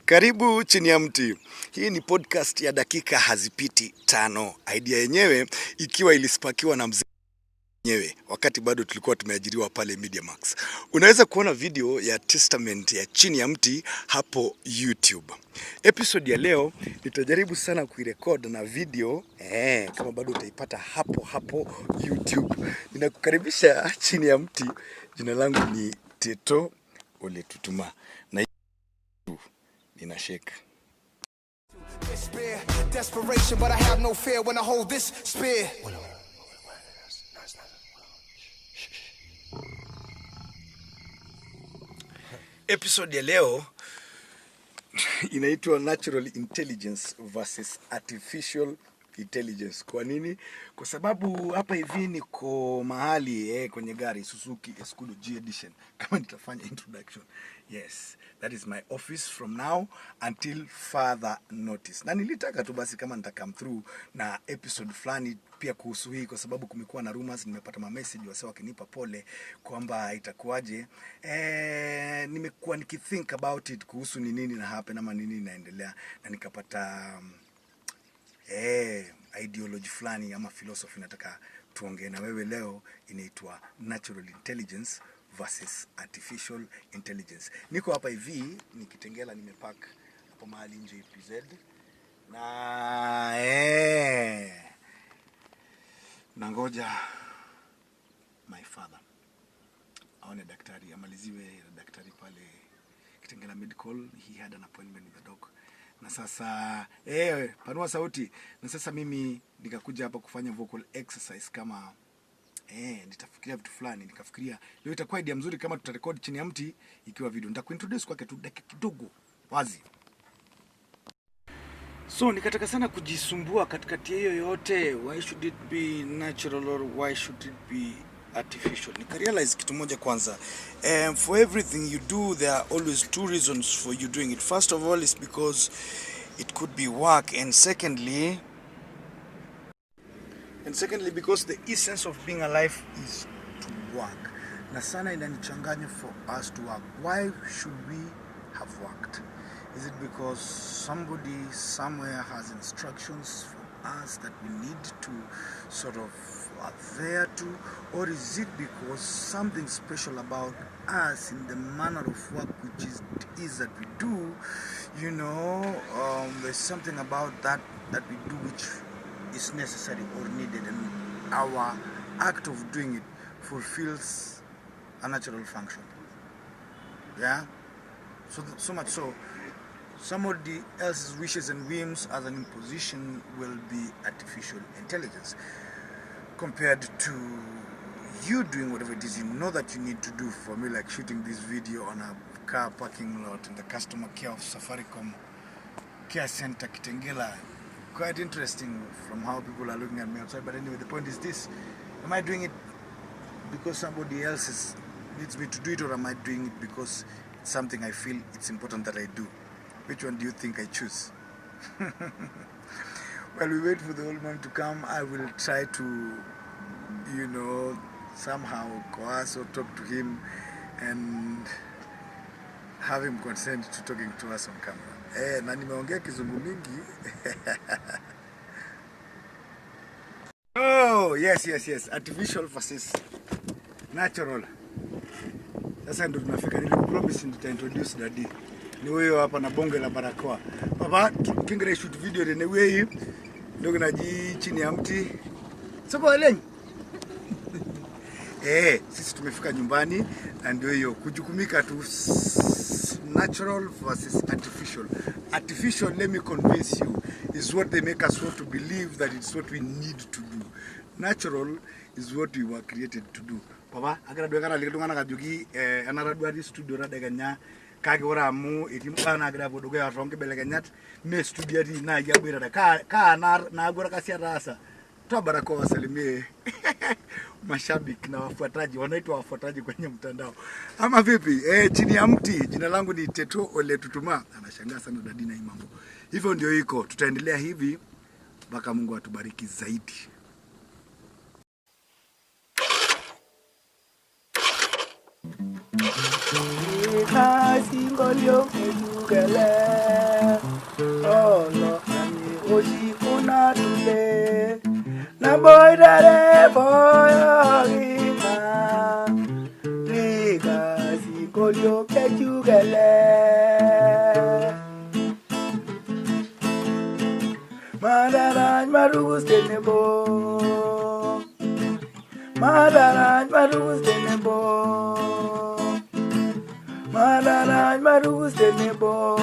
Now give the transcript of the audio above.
Karibu Chini ya Mti. Hii ni podcast ya dakika hazipiti 5. Idea yenyewe ikiwa ilispakiwa na mzee yenyewe wakati bado tulikuwa tumeajiriwa pale Media Max. Unaweza kuona video ya testament ya Chini ya Mti hapo YouTube. Episode ya leo nitajaribu sana kuirecord na video kama bado utaipata hapo YouTube. Ninakukaribisha Chini ya Mti. Jina langu ni Teto Ole Tutuma. Na ninashake. Desperation, but I have no fear when I hold this spear. Episode ya leo inaitwa Natural Intelligence versus Artificial Intelligence. Kwa nini? Kwa sababu hapa hivi niko mahali kwenye gari Suzuki Escudo G Edition. Kama nitafanya introduction. Yes, that is my office from now until further notice. Na nilitaka tu basi kama nita come through na episode fulani pia kuhusu hii, kwa sababu kumekuwa na rumors, nimepata ma message wasema wakinipa pole kwamba itakuwaje. Nimekuwa nikithink about it kuhusu ni nini na happen ama nini inaendelea, na nikapata ideology fulani ama philosophy nataka tuongee na wewe leo, inaitwa Natural Intelligence versus Artificial Intelligence. Niko hapa hivi nikitengela, nimepark hapo mahali nje PZ na nangoja my father aone daktari, amaliziwe daktari pale Kitengela Medical. He had an appointment with the doc. Na sasa panua sauti. Na sasa mimi nikakuja hapa kufanya vocal exercise kama nitafikiria vitu fulani. Nikafikiria leo itakuwa idea mzuri kama tutarekodi Chini ya Mti ikiwa video. Nitakuintroduce kwake tu dakika kidogo wazi. So nikataka sana kujisumbua katikati hiyo yote, why should it be natural or why should it be artificial? Nikarealize kitu moja kwanza. For everything you do, there are always two reasons for you doing it. First of all is because it could be work, and secondly because the essence of being alive is to work. Na sana inanichanganya for us to work. Why should we have worked? Is it because somebody somewhere has instructions for us that we need to sort of adhere to? Or is it because something special about us in the manner of work which is that we do, there's something about that we do which is necessary or needed, and our act of doing it fulfills a natural function. Yeah? So much so, somebody else's wishes and whims as an imposition will be artificial intelligence, compared to you doing whatever it is you know that you need to do. For me, like shooting this video on a car parking lot in the customer care of Safaricom Care Center Kitengela. Quite interesting from how people are looking at me outside. But anyway, the point is this: am I doing it because somebody else needs me to do it, or am I doing it because it's something I feel it's important that I do? Which one do you think I choose? While we wait for the old man to come, I will try to, somehow coerce or talk to him and have him consent to talking to us on camera. Na nimeongea kizungu mingi. Oh, yes. Artificial versus natural. Sasa ndo tunafika, nilipromise nitaintroduce daddy. Ni huyo hapa na bonge la barakoa. Baba, kingere shoot video ni wewe ndio kinaji Chini ya Mti. Sasa eleni. Sisi tumefika nyumbani na ndio hiyo kujukumika tu, natural versus artificial. Artificial, let me convince you, is what they make us want to believe that it's what we need to do. Natural is what we were created to do. Baba, agara dwekana likitungana kajugi anaradwari studio radeganya kage oramu itimana agra bodogo ya ronke beleganyat me studio ri na yabira ka na agora kasia rasa toa barakoa wasalimie mashabiki na wafuataji, wanaitwa wafuataji kwenye mtandao ama vipi? Chini ya Mti, jina langu ni Teto Ole Tutuma. Anashangaa sana dadi na mambo hivyo, ndio iko, tutaendelea hivi mpaka Mungu atubariki zaidi. singolio mejugele olo nami oshikuna tule na boy dare boy agima liga singolio mejugele Madaran marus denebo Madaran marus denebo Madaran marus denebo